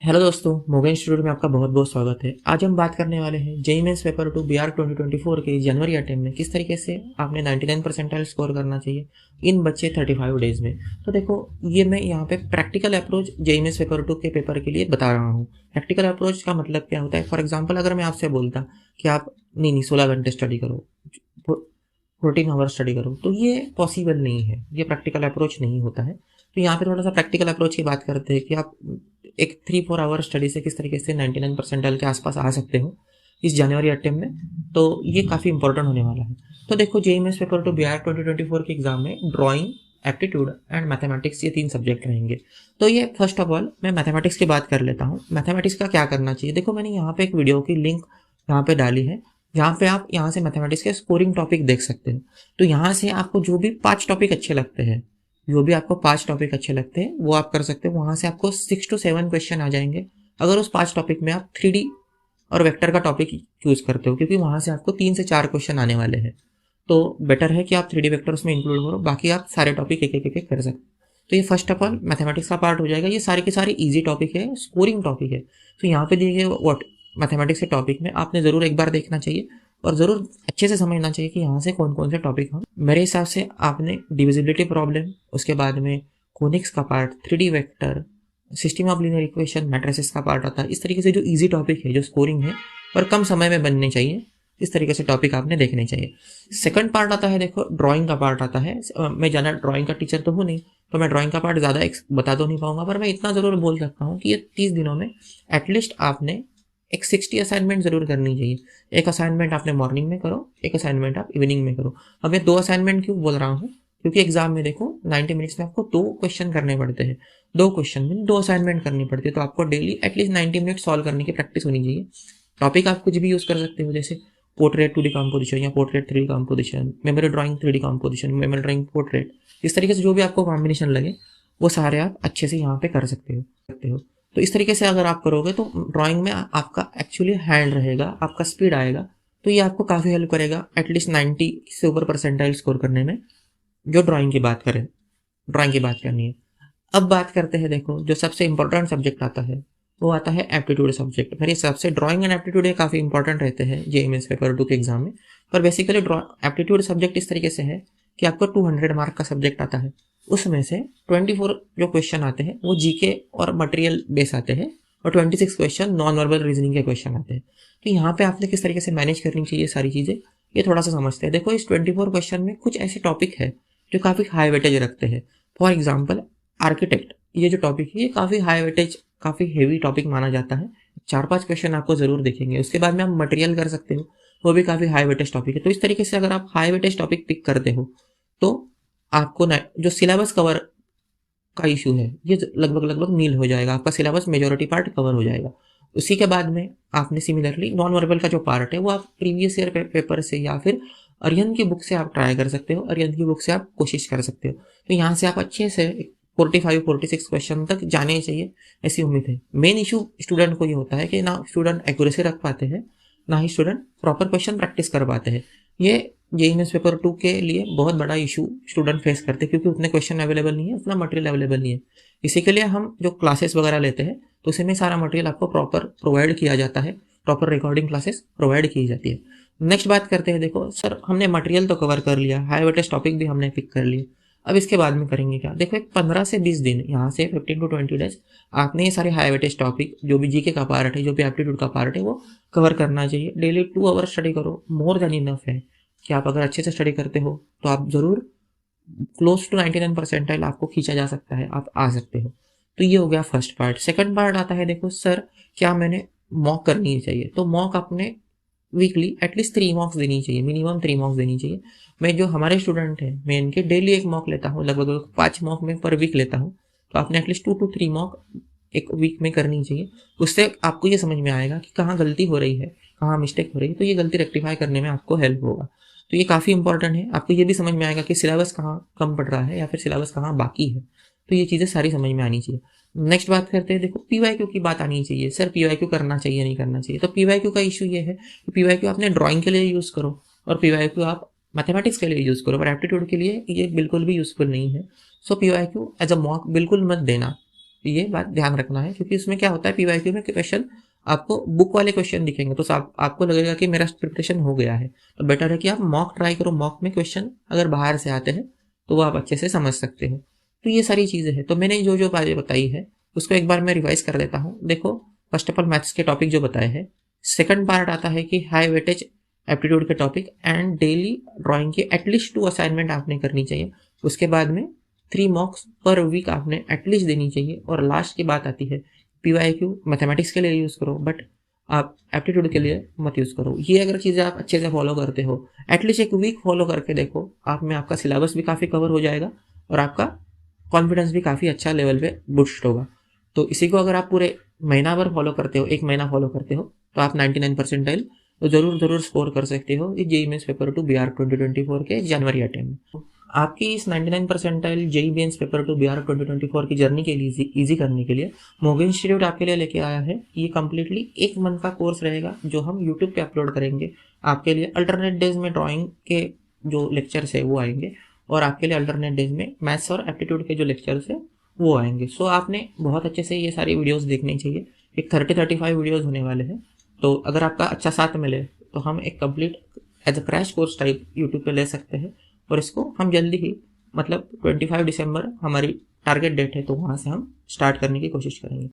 Hello दोस्तों, Moga institute में आपका बहुत बहुत स्वागत है। आज हम बात करने वाले हैं जेईई मेंस पेपर 2 बीआर 2024 के जनवरी अटेम्प्ट में किस तरीके से आपने 99 परसेंटाइल स्कोर करना चाहिए इन बच्चे 35 डेज में। तो देखो, ये मैं यहाँ पे practical approach JEE mains paper 2 के पेपर के लिए बता रहा हूँ। प्रैक्टिकल अप्रोच का मतलब क्या होता है? फॉर एग्जाम्पल, अगर मैं आपसे बोलता कि आप नहीं 16 घंटे स्टडी करो, 14 आवर स्टडी करो, तो ये पॉसिबल नहीं है, ये प्रैक्टिकल अप्रोच नहीं होता है। तो यहाँ पे थोड़ा सा प्रैक्टिकल अप्रोच की बात करते हैं कि आप एक 3-4 आवर स्टडी से किस तरीके से 99 परसेंटाइल के आसपास आ सकते हो इस जनवरी अटेम्प्ट में। तो ये काफ़ी इंपॉर्टेंट होने वाला है। तो देखो, जेईई मेंस पेपर 2 बीआर 2024 के एग्जाम में ड्राइंग, एप्टीट्यूड एंड मैथमेटिक्स, ये 3 सब्जेक्ट रहेंगे। तो ये फर्स्ट ऑफ ऑल मैं मैथमेटिक्स की बात कर लेता हूँ। मैथमेटिक्स का क्या करना चाहिए, देखो मैंने यहाँ पे एक वीडियो की लिंक यहाँ पे डाली है, जहाँ पे आप यहाँ से मैथमेटिक्स के स्कोरिंग टॉपिक देख सकते हो। तो यहाँ से आपको जो भी 5 टॉपिक अच्छे लगते हैं, जो भी आपको 5 टॉपिक अच्छे लगते हैं वो आप कर सकते हो। वहाँ से आपको 6 to 7 क्वेश्चन आ जाएंगे अगर उस 5 टॉपिक में आप 3D और वेक्टर का टॉपिक चूज करते हो, क्योंकि वहाँ से आपको 3 से 4 क्वेश्चन आने वाले हैं। तो बेटर है कि आप 3D वेक्टर उसमें इंक्लूड करो, बाकी आप सारे टॉपिक एक एक कर सकते हो। तो ये फर्स्ट ऑफ ऑल मैथमेटिक्स का पार्ट हो जाएगा। ये सारे के सारे ईजी टॉपिक है, स्कोरिंग टॉपिक है। तो यहाँ पे दिए गए मैथमेटिक्स के टॉपिक में आपने ज़रूर एक बार देखना चाहिए और ज़रूर अच्छे से समझना चाहिए कि यहाँ से कौन कौन से टॉपिक हम। मेरे हिसाब से आपने डिविजिबिलिटी प्रॉब्लम, उसके बाद में कोनिक्स का part, 3D vector, system of linear equation, matrices का पार्ट आता है। इस तरीके से जो इजी टॉपिक है, जो स्कोरिंग है और कम समय में बनने चाहिए, इस तरीके से टॉपिक आपने देखने चाहिए। सेकंड पार्ट आता है, देखो ड्राइंग का पार्ट आता है। मैं ज़्यादा ड्राइंग का टीचर तो हूँ नहीं, तो मैं ड्राइंग का पार्ट ज़्यादा बता तो नहीं पाऊंगा, पर मैं इतना ज़रूर बोल सकता हूँ कि ये 30 दिनों में एटलीस्ट आपने एक 60 असाइनमेंट जरूर करनी चाहिए। एक असाइनमेंट आपने मॉर्निंग में करो, एक असाइनमेंट आप इवनिंग में करो। अब मैं 2 असाइनमेंट क्यों बोल रहा हूँ, क्योंकि एग्जाम में देखो 90 मिनट्स में आपको 2 क्वेश्चन करने पड़ते हैं। 2 क्वेश्चन में 2 असाइनमेंट करनी पड़ती है। तो आपको डेली एटलीस्ट 90 मिनट सॉल्व करने की प्रैक्टिस होनी चाहिए। टॉपिक आप कुछ भी यूज़ कर सकते हो, जैसे पोर्ट्रेट 2D कंपोजिशन या portrait 3D composition, memory drawing 3D composition, memory drawing portrait. इस तरीके से जो भी आपको कॉम्बिनेशन लगे वो सारे आप अच्छे से यहाँ पे कर सकते हो। तो इस तरीके से अगर आप करोगे तो ड्राइंग में आपका एक्चुअली हैंड रहेगा, आपका स्पीड आएगा। तो ये आपको काफ़ी हेल्प करेगा एटलीस्ट 90 से ऊपर परसेंटाइल स्कोर करने में, जो ड्राइंग की बात करें, ड्राइंग की बात करनी है। अब बात करते हैं, देखो जो सबसे इंपॉर्टेंट सब्जेक्ट आता है वो आता है एप्टीट्यूड सब्जेक्ट। मेरे हिसाब से ड्राइंग एंड एप्टीट्यूड काफ़ी इंपॉर्टेंट रहते हैं जेईई मेंस पेपर 2 के एग्जाम में। पर बेसिकली एप्टीट्यूड सब्जेक्ट इस तरीके से है कि आपको 200 मार्क का सब्जेक्ट आता है। उसमें से 24 जो क्वेश्चन आते हैं वो जीके और मटेरियल बेस आते हैं, और 26 क्वेश्चन नॉन वर्बल रीजनिंग के क्वेश्चन आते हैं। तो यहाँ पे आपने किस तरीके से मैनेज करनी चाहिए सारी चीज़ें, ये थोड़ा सा समझते हैं। देखो, इस 24 क्वेश्चन में कुछ ऐसे टॉपिक है जो काफ़ी हाई वेटेज रखते हैं। फॉर एग्जाम्पल आर्किटेक्ट, ये जो टॉपिक है ये काफ़ी हाई वेटेज, काफ़ी हेवी टॉपिक माना जाता है। 4-5 क्वेश्चन आपको ज़रूर देखेंगे। उसके बाद में आप मटेरियल कर सकते हो, वो भी काफ़ी हाई वेटेज टॉपिक है। तो इस तरीके से अगर आप हाई वेटेज टॉपिक पिक करते हो तो आपको जो सिलेबस कवर का इशू है ये लगभग नील हो जाएगा। आपका सिलेबस मेजोरिटी पार्ट कवर हो जाएगा। उसी के बाद में आपने सिमिलरली नॉन वर्बल का जो पार्ट है वो आप प्रीवियस ईयर पेपर से या फिर अरिहंत की बुक से आप ट्राई कर सकते हो। अरिहंत की बुक से आप कोशिश कर सकते हो। तो यहाँ से आप अच्छे से 45-46 क्वेश्चन तक जाने चाहिए, ऐसी उम्मीद है। मेन इशू स्टूडेंट को ये होता है कि ना स्टूडेंट एक्यूरेसी रख पाते हैं, ना ही स्टूडेंट प्रॉपर क्वेश्चन प्रैक्टिस कर पाते हैं। ये जेईई मेंस पेपर 2 के लिए बहुत बड़ा इशू स्टूडेंट फेस करते हैं, क्योंकि उतने क्वेश्चन अवेलेबल नहीं है, उतना मटेरियल अवेलेबल नहीं है। इसी के लिए हम जो क्लासेस वगैरह लेते हैं तो उसी में सारा मटेरियल आपको प्रॉपर प्रोवाइड किया जाता है, प्रॉपर रिकॉर्डिंग क्लासेस प्रोवाइड की जाती है। नेक्स्ट बात करते हैं, देखो सर हमने मटेरियल तो कवर कर लिया, हाई वेटेज टॉपिक भी हमने पिक कर लिया, अब इसके बाद में करेंगे क्या? देखो, एक 15 से 20 दिन, यहाँ से 15 to 20 डेज आपने ये सारे हाई वेटेज टॉपिक, जो भी जीके का पार्ट है, जो भी एप्टीट्यूड का पार्ट है, वो कवर करना चाहिए। डेली 2 आवर स्टडी करो, मोर देन इनफ है कि आप अगर अच्छे से स्टडी करते हो तो आप ज़रूर क्लोज टू 99 परसेंटाइल आपको खींचा जा सकता है, आप आ सकते हो। तो ये हो गया फर्स्ट पार्ट। सेकंड पार्ट आता है, देखो सर क्या मैंने मॉक करनी चाहिए? तो मॉक अपने वीकली एटलीस्ट 3 मॉक्स देनी चाहिए, मिनिमम 3 मॉक्स देनी चाहिए। मैं जो हमारे स्टूडेंट हैं, मैं इनके डेली 1 मॉक लेता हूँ, लगभग 5 मॉक में पर वीक लेता हूँ। तो आपने एटलीस्ट 2 to 3 मॉक एक वीक में करनी चाहिए। उससे आपको ये समझ में आएगा कि कहाँ गलती हो रही है, कहाँ मिस्टेक हो रही है, तो ये गलती रेक्टिफाई करने में आपको हेल्प होगा। तो ये काफ़ी इंपॉर्टेंट है। आपको ये भी समझ में आएगा कि सिलेबस कहाँ कम पड़ रहा है या फिर सिलेबस कहाँ बाकी है। तो ये चीज़ें सारी समझ में आनी चाहिए। नेक्स्ट बात करते हैं, देखो पीवाईक्यू की बात आनी चाहिए। सर पीवाईक्यू करना चाहिए नहीं करना चाहिए? तो पीवाईक्यू का इशू ये है कि पीवाईक्यू आपने ड्राइंग के लिए यूज़ करो और पीवाईक्यू आप मैथमेटिक्स के लिए यूज़ करो, पर एप्टीट्यूड के लिए ये बिल्कुल भी यूज़फुल नहीं है। सो पीवाईक्यू एज अ मॉक बिल्कुल मत देना। ये बात ध्यान रखना है, क्योंकि इसमें क्या होता है पीवाईक्यू में क्वेश्चन आपको बुक वाले क्वेश्चन दिखेंगे तो आपको लगेगा कि मेरा प्रिपरेशन हो गया है। तो बेटर है कि आप मॉक ट्राई करो। मॉक में क्वेश्चन अगर बाहर से आते हैं तो वो आप अच्छे से समझ सकते हो। तो ये सारी चीज़ें हैं। तो मैंने जो जो बातें बताई है उसको एक बार मैं रिवाइज कर देता हूँ। देखो, फर्स्ट ऑफ ऑल मैथ्स के टॉपिक जो बताए हैं। सेकंड पार्ट आता है कि हाई वेटेज एप्टीट्यूड के टॉपिक एंड डेली ड्राइंग की एटलीस्ट 2 असाइनमेंट आपने करनी चाहिए। उसके बाद में 3 मॉक्स पर वीक आपने एटलीस्ट देनी चाहिए। और लास्ट की बात आती है पीवाईक्यू मैथमेटिक्स के लिए यूज़ करो, बट आप एप्टीट्यूड के लिए मत यूज़ करो। ये अगर चीज़ें आप अच्छे से फॉलो करते हो, एटलीस्ट एक वीक फॉलो करके देखो, आप में आपका सिलेबस भी काफ़ी कवर हो जाएगा और आपका कॉन्फिडेंस भी काफ़ी अच्छा लेवल पे बूस्ट होगा। तो इसी को अगर आप पूरे महीना भर फॉलो करते हो, 1 महीना फॉलो करते हो, तो आप 99 परसेंटाइल तो ज़रूर स्कोर कर सकते हो जेईई मेंस पेपर 2 बिहार 2024 के जनवरी अटेम्प्ट में। आपकी इस 99 percentile JEE mains paper 2 Bihar 2024 की जर्नी के लिए ईजी करने के लिए मोगेन इंस्टीट्यूट आपके लिए लेके आया है। ये कम्प्लीटली 1 मंथ का कोर्स रहेगा जो हम यूट्यूब पे अपलोड करेंगे आपके लिए। अल्टरनेट डेज में ड्राइंग के जो लेक्चर्स है वो आएंगे और आपके लिए अल्टरनेट डेज में मैथ्स और एप्टीट्यूड के जो लेक्चर्स है वो आएंगे। सो आपने बहुत अच्छे से ये सारी वीडियोस देखनी चाहिए। एक 30-35 वीडियोस होने वाले हैं। तो अगर आपका अच्छा साथ मिले तो हम एक complete as a crash course type YouTube पे ले सकते हैं। और इसको हम जल्दी ही, मतलब 25 दिसंबर हमारी टारगेट डेट है, तो वहाँ से हम स्टार्ट करने की कोशिश करेंगे।